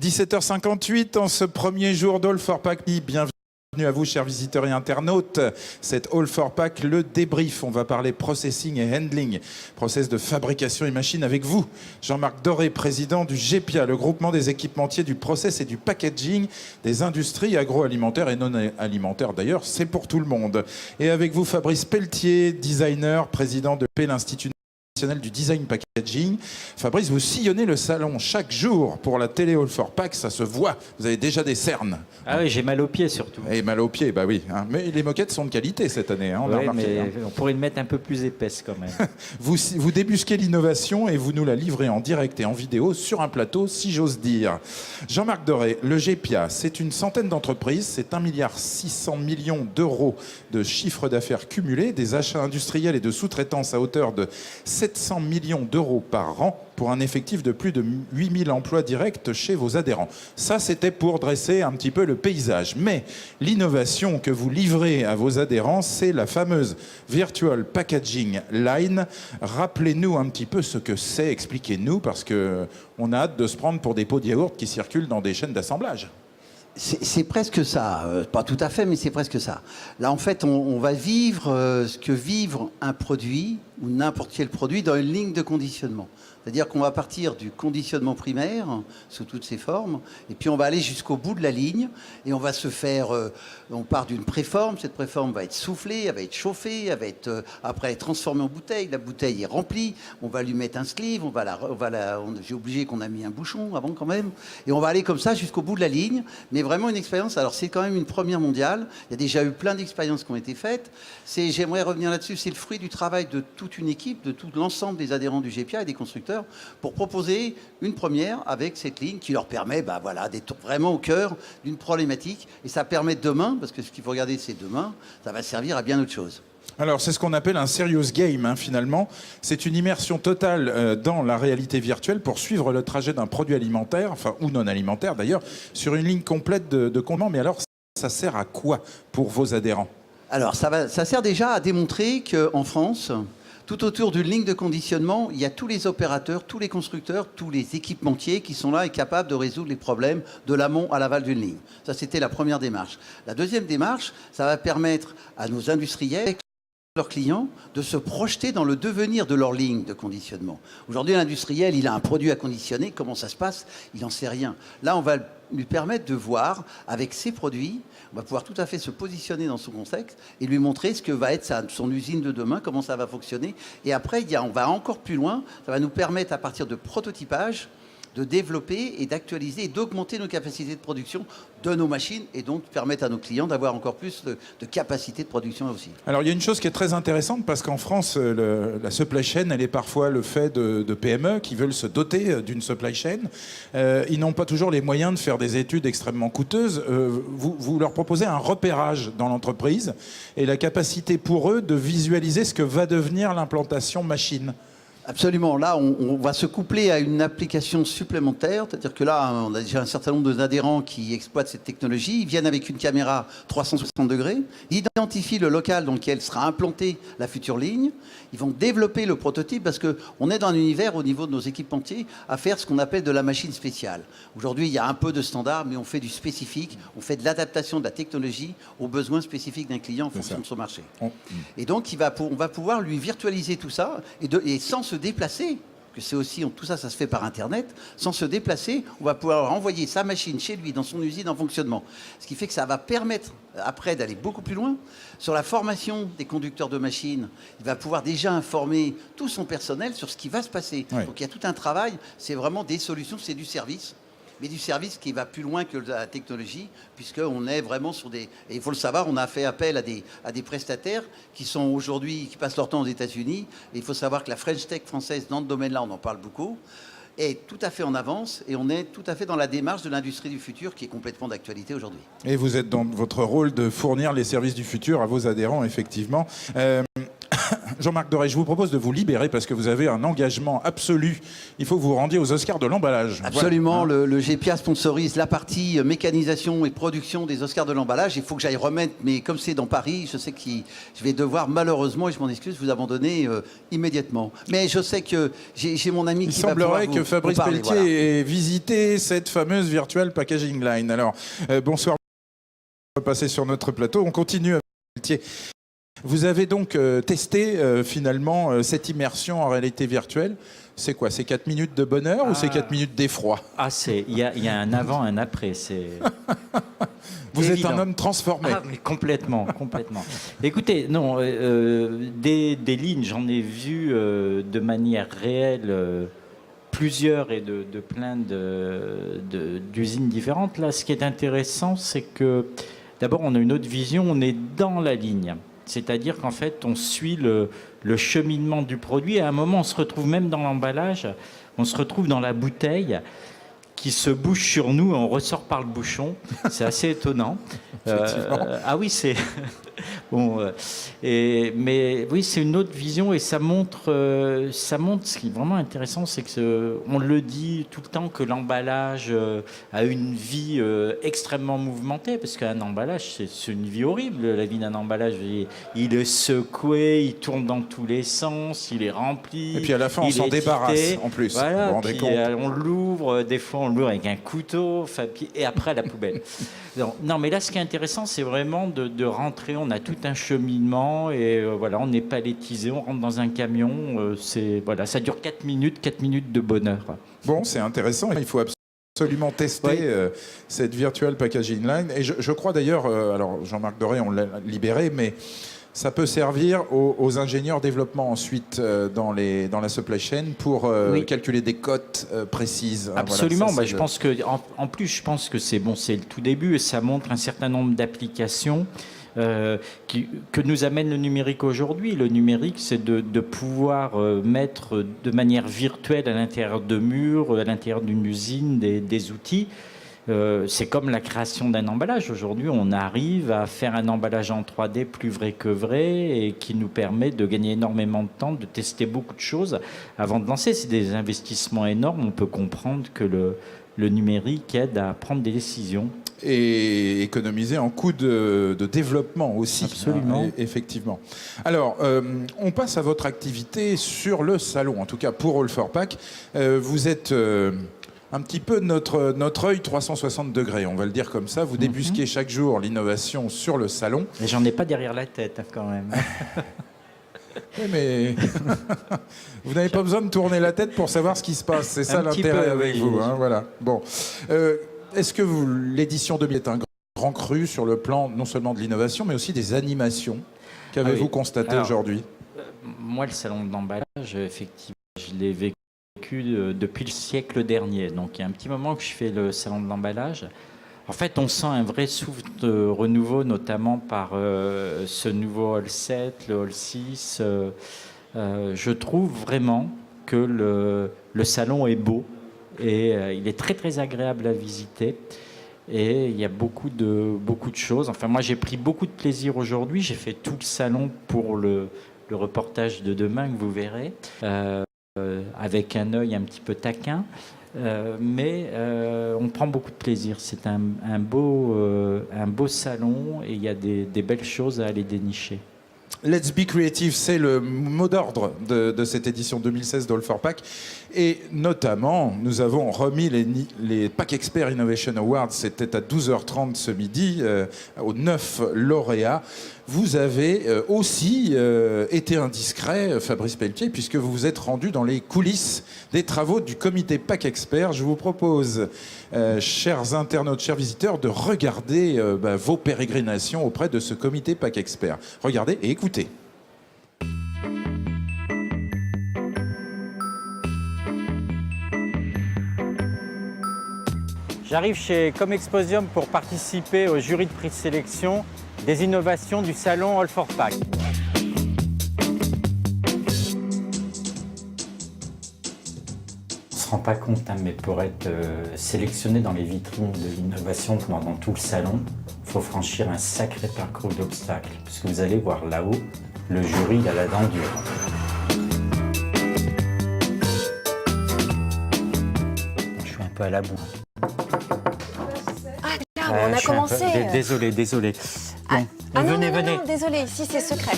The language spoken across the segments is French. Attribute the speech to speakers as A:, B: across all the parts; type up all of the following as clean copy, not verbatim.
A: 17h58 en ce premier jour d'All for Pack. Bienvenue à vous, chers visiteurs et internautes. Cette All for Pack, le débrief. On va parler processing et handling, process de fabrication et machine avec vous. Jean-Marc Doré, président du GEPIA, le groupement des équipementiers du process et du packaging des industries agroalimentaires et non alimentaires. D'ailleurs, c'est pour tout le monde. Et avec vous, Fabrice Pelletier, designer, président de l'Institut national du design packaging. Fabrice, vous sillonnez le salon chaque jour pour la télé All for Pack, ça se voit. Vous avez déjà des cernes.
B: Ah oui, j'ai mal aux pieds surtout.
A: Et mal aux pieds, bah oui. Hein. Mais les moquettes sont de qualité cette année, hein, on a remarqué.
B: Mais
A: hein.
B: on pourrait le mettre un peu plus épaisse quand même.
A: Vous débusquez l'innovation et vous nous la livrez en direct et en vidéo sur un plateau, si j'ose dire. Jean-Marc Doré, le GEPIA, c'est une centaine d'entreprises, c'est 1,6 milliard d'euros de chiffre d'affaires cumulé, des achats industriels et de sous-traitance à hauteur de 700 millions d'euros par an pour un effectif de plus de 8000 emplois directs chez vos adhérents. Ça, c'était pour dresser un petit peu le paysage. Mais l'innovation que vous livrez à vos adhérents, c'est la fameuse Virtual Packaging Line. Rappelez-nous un petit peu ce que c'est, expliquez-nous, parce qu'on a hâte de se prendre pour des pots de yaourt qui circulent dans des chaînes d'assemblage.
C: C'est presque ça, pas tout à fait, mais c'est presque ça. Là, en fait, on va vivre ce que vivre un produit, ou n'importe quel produit, dans une ligne de conditionnement. C'est-à-dire qu'on va partir du conditionnement primaire, sous toutes ses formes, et puis on va aller jusqu'au bout de la ligne, et on va se faire... on part d'une préforme, cette préforme va être soufflée, elle va être chauffée, elle va être, après elle est transformée en bouteille, la bouteille est remplie, on va lui mettre un sleeve, j'ai obligé qu'on a mis un bouchon avant quand même, et on va aller comme ça jusqu'au bout de la ligne, mais vraiment une expérience, alors c'est quand même une première mondiale, il y a déjà eu plein d'expériences qui ont été faites, j'aimerais revenir là-dessus, c'est le fruit du travail de toute une équipe, de tout l'ensemble des adhérents du GEPIA et des constructeurs, pour proposer une première avec cette ligne qui leur permet d'être vraiment au cœur d'une problématique. Et ça permet demain, parce que ce qu'il faut regarder c'est demain, ça va servir à bien autre chose.
A: Alors, c'est ce qu'on appelle un serious game, hein, finalement. C'est une immersion totale dans la réalité virtuelle pour suivre le trajet d'un produit alimentaire, enfin, ou non alimentaire d'ailleurs, sur une ligne complète de commande. Mais alors, ça sert à quoi pour vos adhérents? Alors,
C: ça sert déjà à démontrer qu'en France... Tout autour d'une ligne de conditionnement, il y a tous les opérateurs, tous les constructeurs, tous les équipementiers qui sont là et capables de résoudre les problèmes de l'amont à l'aval d'une ligne. Ça, c'était la première démarche. La deuxième démarche, ça va permettre à nos industriels, leurs clients, de se projeter dans le devenir de leur ligne de conditionnement. Aujourd'hui, l'industriel, il a un produit à conditionner. Comment ça se passe? Il n'en sait rien. Là, on va lui permettre de voir, avec ses produits, on va pouvoir tout à fait se positionner dans son contexte et lui montrer ce que va être son usine de demain, comment ça va fonctionner. Et après, on va encore plus loin. Ça va nous permettre, à partir de prototypage, de développer et d'actualiser et d'augmenter nos capacités de production de nos machines et donc permettre à nos clients d'avoir encore plus de capacité de production aussi.
A: Alors il y a une chose qui est très intéressante parce qu'en France, la supply chain, elle est parfois le fait de PME qui veulent se doter d'une supply chain. Ils n'ont pas toujours les moyens de faire des études extrêmement coûteuses. Vous leur proposez un repérage dans l'entreprise et la capacité pour eux de visualiser ce que va devenir l'implantation machine.
C: Absolument. Là, on va se coupler à une application supplémentaire. C'est-à-dire que là, on a déjà un certain nombre d'adhérents qui exploitent cette technologie. Ils viennent avec une caméra 360 degrés. Ils identifient le local dans lequel sera implantée la future ligne. Ils vont développer le prototype parce qu'on est dans un univers, au niveau de nos équipementiers, à faire ce qu'on appelle de la machine spéciale. Aujourd'hui, il y a un peu de standard, mais on fait du spécifique. On fait de l'adaptation de la technologie aux besoins spécifiques d'un client en fonction de son marché. Et donc, on va pouvoir lui virtualiser tout ça et sans se déplacer, que c'est aussi, tout ça, ça se fait par Internet, sans se déplacer, on va pouvoir envoyer sa machine chez lui, dans son usine en fonctionnement. Ce qui fait que ça va permettre, après, d'aller beaucoup plus loin. Sur la formation des conducteurs de machines, il va pouvoir déjà informer tout son personnel sur ce qui va se passer. Oui. Donc il y a tout un travail, c'est vraiment des solutions, c'est du service. Mais du service qui va plus loin que la technologie, puisqu'on est vraiment sur des... Et il faut le savoir, on a fait appel à des prestataires qui sont aujourd'hui, qui passent leur temps aux États-Unis. Et il faut savoir que la French Tech française, dans ce domaine-là, on en parle beaucoup, est tout à fait en avance et on est tout à fait dans la démarche de l'industrie du futur qui est complètement d'actualité aujourd'hui.
A: Et vous êtes dans votre rôle de fournir les services du futur à vos adhérents, effectivement. Jean-Marc Doré, je vous propose de vous libérer parce que vous avez un engagement absolu. Il faut que vous vous rendiez aux Oscars de l'emballage.
C: Absolument,
A: Voilà.
C: le GPA sponsorise la partie mécanisation et production des Oscars de l'emballage. Il faut que j'aille remettre, mais comme c'est dans Paris, je sais que je vais devoir malheureusement, et je m'en excuse, vous abandonner immédiatement. Mais je sais que j'ai mon ami qui va pouvoir
A: Il semblerait que Fabrice
C: vous parler,
A: Pelletier
C: voilà.
A: ait visité cette fameuse Virtual Packaging Line. Alors, bonsoir. On va passer sur notre plateau. On continue avec Pelletier. Vous avez donc testé finalement cette immersion en réalité virtuelle. C'est quoi? C'est 4 minutes de bonheur ou c'est 4 minutes d'effroi?
B: Ah, il y a un avant, un après.
A: Vous êtes
B: évident.
A: un homme transformé.
B: Ah, mais complètement, complètement. Écoutez, non, des lignes, j'en ai vu de manière réelle plusieurs et de plein d'usines différentes. Là, ce qui est intéressant, c'est que d'abord, on a une autre vision, on est dans la ligne. C'est-à-dire qu'en fait, on suit le cheminement du produit. Et à un moment, on se retrouve même dans l'emballage, on se retrouve dans la bouteille qui se bouche sur nous et on ressort par le bouchon. C'est assez étonnant. Ah oui, c'est... bon, mais oui, c'est une autre vision et ça montre ce qui est vraiment intéressant, c'est que on le dit tout le temps que l'emballage a une vie extrêmement mouvementée, parce qu'un emballage, c'est une vie horrible. La vie d'un emballage, il est secoué, il tourne dans tous les sens, il est rempli.
A: Et puis à la fin, on s'en débarrasse en plus.
B: Voilà,
A: vous vous rendez
B: puis,
A: compte
B: on l'ouvre, des fois on l'ouvre avec un couteau, enfin, et après à la poubelle. Non, mais là, ce qui est intéressant, c'est vraiment de rentrer. On a tout un cheminement et voilà, on est palettisé, on rentre dans un camion. Voilà, ça dure 4 minutes de bonheur.
A: Bon, c'est intéressant. Il faut absolument tester cette Virtual Packaging Line. Et je crois d'ailleurs, alors Jean-Marc Doré, on l'a libéré, mais ça peut servir aux ingénieurs développement ensuite dans la supply chain pour calculer des cotes précises.
B: Absolument.
A: Voilà,
B: je pense que, en plus, je pense que c'est le tout début et ça montre un certain nombre d'applications que nous amène le numérique aujourd'hui. Le numérique, c'est de pouvoir mettre de manière virtuelle à l'intérieur de murs, à l'intérieur d'une usine, des outils. C'est comme la création d'un emballage. Aujourd'hui, on arrive à faire un emballage en 3D plus vrai que vrai et qui nous permet de gagner énormément de temps, de tester beaucoup de choses avant de lancer. C'est des investissements énormes. On peut comprendre que le numérique aide à prendre des décisions.
A: Et économiser en coûts de développement aussi.
B: Absolument.
A: Effectivement. Alors, on passe à votre activité sur le salon, en tout cas pour All for Pack. Vous êtes un petit peu notre œil 360 degrés, on va le dire comme ça. Vous débusquez chaque jour l'innovation sur le salon.
B: Et j'en ai pas derrière la tête quand même.
A: Oui, mais vous n'avez pas besoin de tourner la tête pour savoir ce qui se passe. C'est ça l'intérêt avec vous. Hein, voilà. Bon. Est-ce que l'édition 2000 est un grand cru sur le plan non seulement de l'innovation, mais aussi des animations? Qu'avez-vous constaté aujourd'hui?
B: Moi, le salon de l'emballage, effectivement, je l'ai vécu depuis le siècle dernier. Donc, il y a un petit moment que je fais le salon de l'emballage. En fait, on sent un vrai souffle de renouveau, notamment par ce nouveau Hall 7, le Hall 6. Je trouve vraiment que le salon est beau. Et il est très très agréable à visiter et il y a beaucoup de choses. Enfin, moi j'ai pris beaucoup de plaisir aujourd'hui. J'ai fait tout le salon pour le reportage de demain que vous verrez avec un œil un petit peu taquin, mais on prend beaucoup de plaisir. C'est un beau salon et il y a des belles choses à aller dénicher.
A: Let's be creative, c'est le mot d'ordre de cette édition 2016 d'All for Pack. Et notamment, nous avons remis les Pack Expert Innovation Awards. C'était à 12h30 ce midi, aux 9 lauréats. Vous avez aussi été indiscret, Fabrice Pelletier, puisque vous vous êtes rendu dans les coulisses des travaux du comité Pack Expert. Je vous propose, chers internautes, chers visiteurs, de regarder vos pérégrinations auprès de ce comité Pack Expert. Regardez et écoutez.
D: J'arrive chez Comexposium pour participer au jury de présélection des innovations du salon All for Pack.
B: On ne se rend pas compte, mais pour être sélectionné dans les vitrines de l'innovation pendant tout le salon, il faut franchir un sacré parcours d'obstacles. Parce que vous allez voir là-haut, le jury a la dent dure. Je suis un peu à la boue.
E: Ah, on a commencé.
B: Désolé. Bon, venez.
E: Non, désolé, ici c'est secret.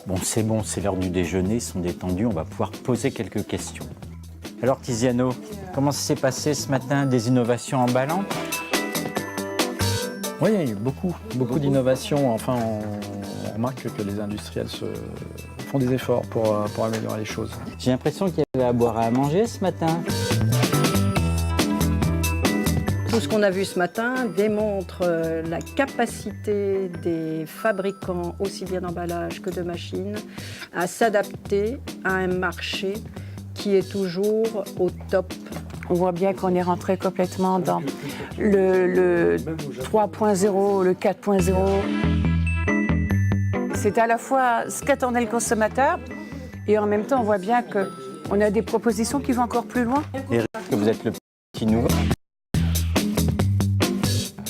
B: Bon, c'est l'heure du déjeuner, ils sont détendus, on va pouvoir poser quelques questions. Alors Tiziano, comment ça s'est passé ce matin, des innovations emballantes?
F: Oui, il y a eu beaucoup d'innovations. Enfin, on remarque que les industriels font des efforts pour améliorer les choses.
B: J'ai l'impression qu'il y avait à boire et à manger ce matin.
G: Tout ce qu'on a vu ce matin démontre la capacité des fabricants, aussi bien d'emballage que de machines, à s'adapter à un marché qui est toujours au top.
H: On voit bien qu'on est rentré complètement dans le 3.0, le 4.0. C'est à la fois ce qu'attendait le consommateur et en même temps on voit bien qu'on a des propositions qui vont encore plus loin.
B: Eric, vous êtes le petit nouveau.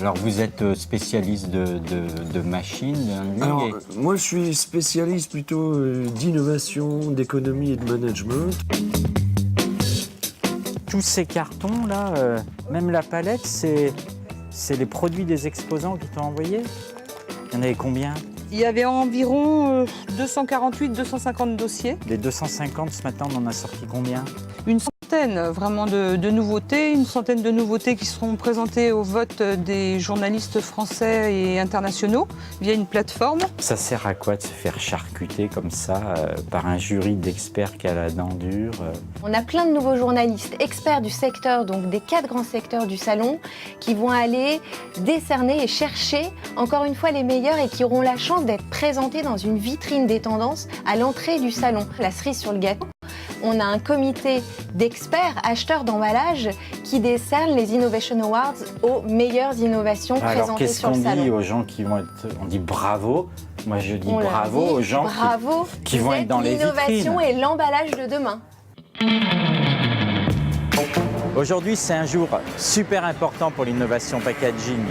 B: Alors vous êtes spécialiste de machines,
I: Alors, moi je suis spécialiste plutôt d'innovation, d'économie et de management.
B: Tous ces cartons là, même la palette, c'est les produits des exposants qui t'ont envoyé? Il y en avait combien?
J: Il y avait environ 248-250 dossiers.
B: Les 250 ce matin, on en a sorti combien?
J: Une centaine vraiment de nouveautés, une centaine de nouveautés qui seront présentées au vote des journalistes français et internationaux via une plateforme.
B: Ça sert à quoi de se faire charcuter comme ça par un jury d'experts qui a la dent dure?
E: On a plein de nouveaux journalistes, experts du secteur, donc des 4 grands secteurs du salon, qui vont aller décerner et chercher encore une fois les meilleurs et qui auront la chance d'être présentés dans une vitrine des tendances à l'entrée du salon. La cerise sur le gâteau, on a un comité d'experts, acheteurs d'emballage, qui décerne les Innovation Awards aux meilleures innovations présentées sur le salon.
B: Alors qu'est-ce qu'on dit aux gens qui vont être... On dit bravo. Moi je dis bravo aux gens qui vont être dans les vitrines.
E: L'innovation et l'emballage de demain.
B: Aujourd'hui c'est un jour super important pour l'innovation packaging.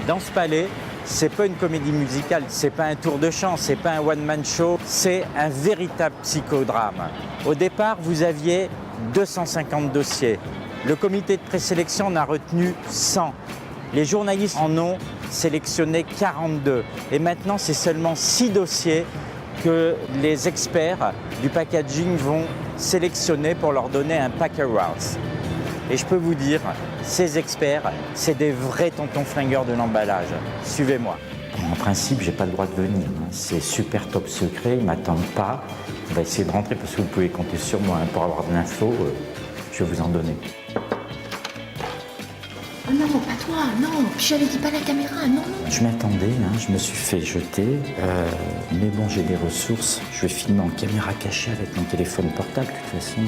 B: Dans ce palais, c'est pas une comédie musicale, c'est pas un tour de chant, c'est pas un one-man show, c'est un véritable psychodrame. Au départ, vous aviez 250 dossiers. Le comité de présélection en a retenu 100. Les journalistes en ont sélectionné 42. Et maintenant, c'est seulement 6 dossiers que les experts du packaging vont sélectionner pour leur donner un Pack Awards. Et je peux vous dire, ces experts, c'est des vrais tontons flingueurs de l'emballage. Suivez-moi. En principe, j'ai pas le droit de venir. C'est super top secret, ils m'attendent pas. On va essayer de rentrer parce que vous pouvez compter sur moi pour avoir de l'info. Je vais vous en donner.
E: Oh non, pas toi, non. Puis j'avais dit pas la caméra, non.
B: Je m'attendais, je me suis fait jeter. Mais bon, j'ai des ressources. Je vais filmer en caméra cachée avec mon téléphone portable, de toute façon.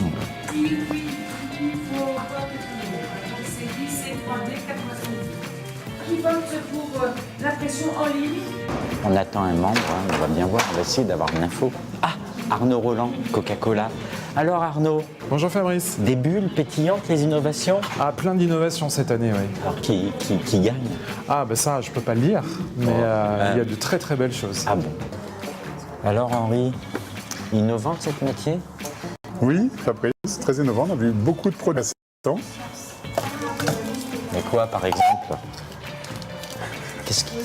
B: On attend un membre, on va bien voir, on va essayer d'avoir de l'info. Ah, Arnaud Roland, Coca-Cola. Alors Arnaud,
K: bonjour Fabrice.
B: Des bulles pétillantes, les innovations?
K: Ah, plein d'innovations cette année, oui.
B: Alors qui gagne?
K: Ah, ben ça, je peux pas le dire, mais il y a de très très belles choses.
B: Ah bon? Alors Henri, innovante cette métier?
L: Oui, Fabrice, très innovant, on a vu beaucoup de produits récents.
B: Mais quoi par exemple? Qu'est-ce qui...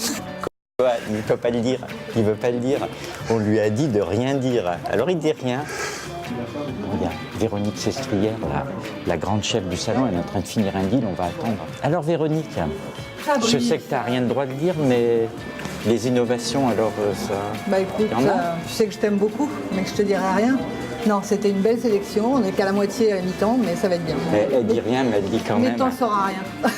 B: Quoi? Il ne peut pas le dire, il veut pas le dire. On lui a dit de rien dire, alors il dit rien. Regarde, Véronique Sestrière, la grande chef du salon, elle est en train de finir un deal, on va attendre. Alors Véronique,
M: Fabrice.
B: Je sais que tu n'as rien de droit de dire, mais les innovations, alors ça...
M: Bah écoute, tu sais que je t'aime beaucoup, mais que je te dirai rien. Non, c'était une belle sélection, on n'est qu'à la moitié à mi-temps, mais ça va être bien.
B: Elle dit rien, mais elle dit quand même.
M: Mais t'en sauras rien.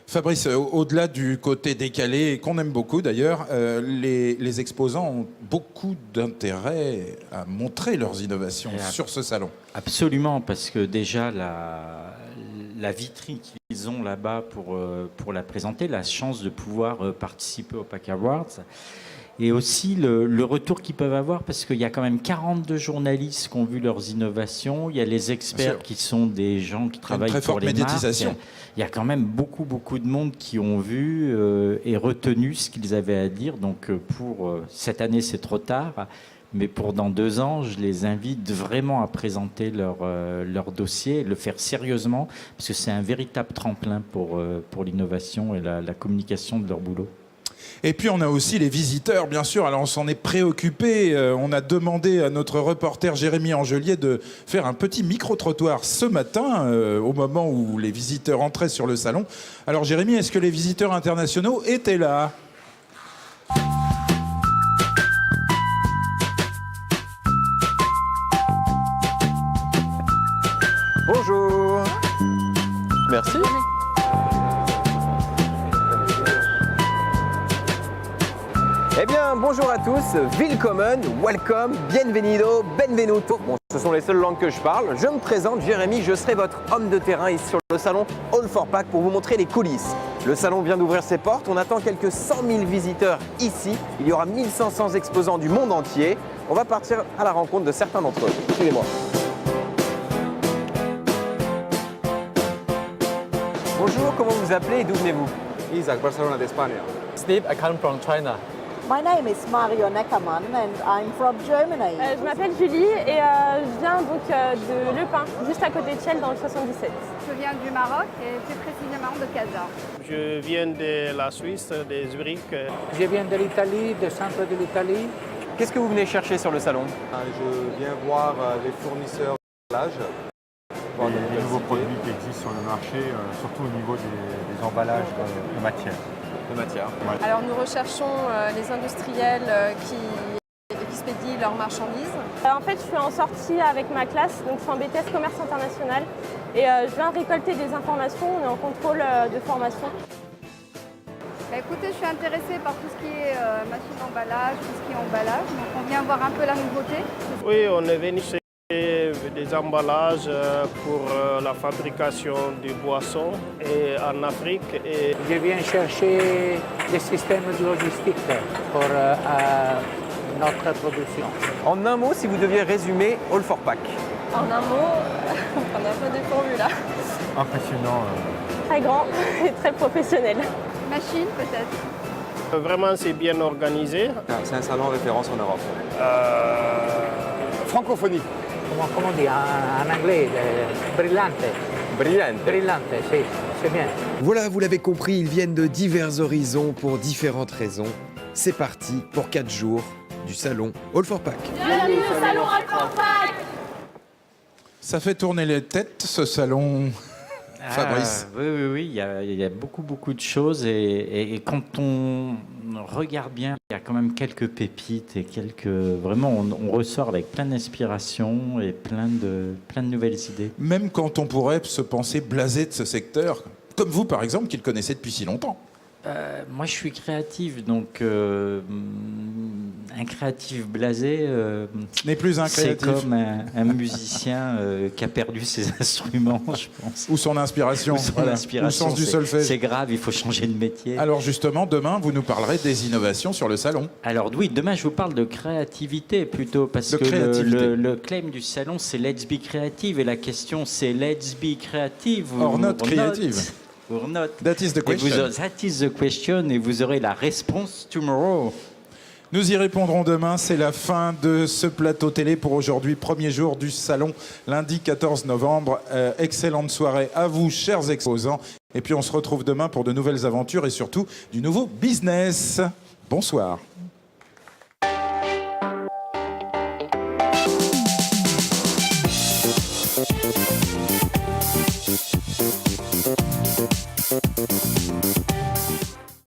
A: Fabrice, au-delà du côté décalé, qu'on aime beaucoup d'ailleurs, les exposants ont beaucoup d'intérêt à montrer leurs innovations sur ce salon.
B: Absolument, parce que déjà la vitrine qu'ils ont là-bas pour la présenter, la chance de pouvoir participer au Pack Awards. et aussi le retour qu'ils peuvent avoir, parce qu'il y a quand même 42 journalistes qui ont vu leurs innovations. Il y a les experts qui sont des gens qui travaillent pour les marques. Il y a quand même beaucoup de monde qui ont vu et retenu ce qu'ils avaient à dire. Donc pour cette année, c'est trop tard. Mais pour dans 2 ans, je les invite vraiment à présenter leur dossier, le faire sérieusement, parce que c'est un véritable tremplin pour l'innovation et la communication de leur boulot.
A: Et puis on a aussi les visiteurs, bien sûr. Alors on s'en est préoccupé. On a demandé à notre reporter Jérémy Angelier de faire un petit micro-trottoir ce matin, au moment où les visiteurs entraient sur le salon. Alors Jérémy, est-ce que les visiteurs internationaux étaient là ?
N: Bonjour. Merci. Eh bien, bonjour à tous, willkommen, welcome, bienvenido, benvenuto. Bon, ce sont les seules langues que je parle. Je me présente, Jérémy, je serai votre homme de terrain ici sur le salon All4Pack pour vous montrer les coulisses. Le salon vient d'ouvrir ses portes, on attend quelques 100 000 visiteurs ici. Il y aura 1500 exposants du monde entier. On va partir à la rencontre de certains d'entre eux. Suivez-moi. Bonjour, comment vous vous appelez et d'où venez-vous?
O: Isaac, Barcelona d'Espagne.
P: Steve, I come from China.
Q: My name is Mario Neckermann and I'm from Germany.
R: Je m'appelle Julie et je viens donc de Le Pin, juste à côté de Chelles dans le 77.
S: Je viens du Maroc et plus précisément de Casa.
T: Je viens de la Suisse, de Zurich.
U: Je viens de l'Italie, du centre de l'Italie.
N: Qu'est-ce que vous venez chercher sur le salon?
O: Je viens voir les fournisseurs d'emballage.
K: Les nouveaux produits qui existent sur le marché, surtout au niveau des emballages de matière.
O: Ouais.
R: Alors nous recherchons les industriels qui expédient leurs marchandises. En fait, je suis en sortie avec ma classe, donc je suis en BTS Commerce International et je viens récolter des informations, on est en contrôle de formation.
S: Écoutez, je suis intéressée par tout ce qui est machine d'emballage, tout ce qui est emballage, donc on vient voir un peu la nouveauté.
T: Oui, on est venu chercher des emballages pour la fabrication de boissons et en Afrique. Et
U: je viens chercher des systèmes de logistique pour notre production.
N: En un mot, si vous deviez résumer All4Pack.
R: En un mot, on a un peu dépourvu là.
K: Impressionnant.
R: Très grand et très professionnel.
S: Machine peut-être.
T: Vraiment, c'est bien organisé.
O: C'est un salon référence en Europe.
U: Francophonie. Comment on dit en anglais? Brillante.
N: Brillante.
U: Brillante, si, c'est bien.
V: Voilà, vous l'avez compris, ils viennent de divers horizons pour différentes raisons. C'est parti pour 4 jours du salon All4Pack.
R: Bienvenue au salon All4Pack.
A: Ça fait tourner les têtes, ce salon, Fabrice.
B: Oui, il y a beaucoup de choses et quand on regarde bien, il y a quand même quelques pépites et vraiment, on ressort avec plein d'inspiration et plein de nouvelles idées.
A: Même quand on pourrait se penser blasé de ce secteur, comme vous par exemple, qui le connaissez depuis si longtemps.
B: Moi, je suis créatif, donc un créatif blasé,
A: n'est plus un créatif.
B: C'est comme un musicien qui a perdu ses instruments, je pense.
A: Ou son inspiration.
B: Ou son inspiration.
A: Ou le sens du solfège.
B: C'est grave, il faut changer de métier.
A: Alors justement, demain, vous nous parlerez des innovations sur le salon.
B: Alors oui, demain, je vous parle de créativité plutôt, parce que le claim du salon, c'est Let's be creative, et la question, c'est Let's be creative
A: or not creative.
B: Or not.
A: That is the question.
B: That is the question, et vous aurez la réponse tomorrow.
A: Nous y répondrons demain. C'est la fin de ce plateau télé pour aujourd'hui, premier jour du salon, lundi 14 novembre. Excellente soirée à vous, chers exposants. Et puis on se retrouve demain pour de nouvelles aventures et surtout du nouveau business. Bonsoir.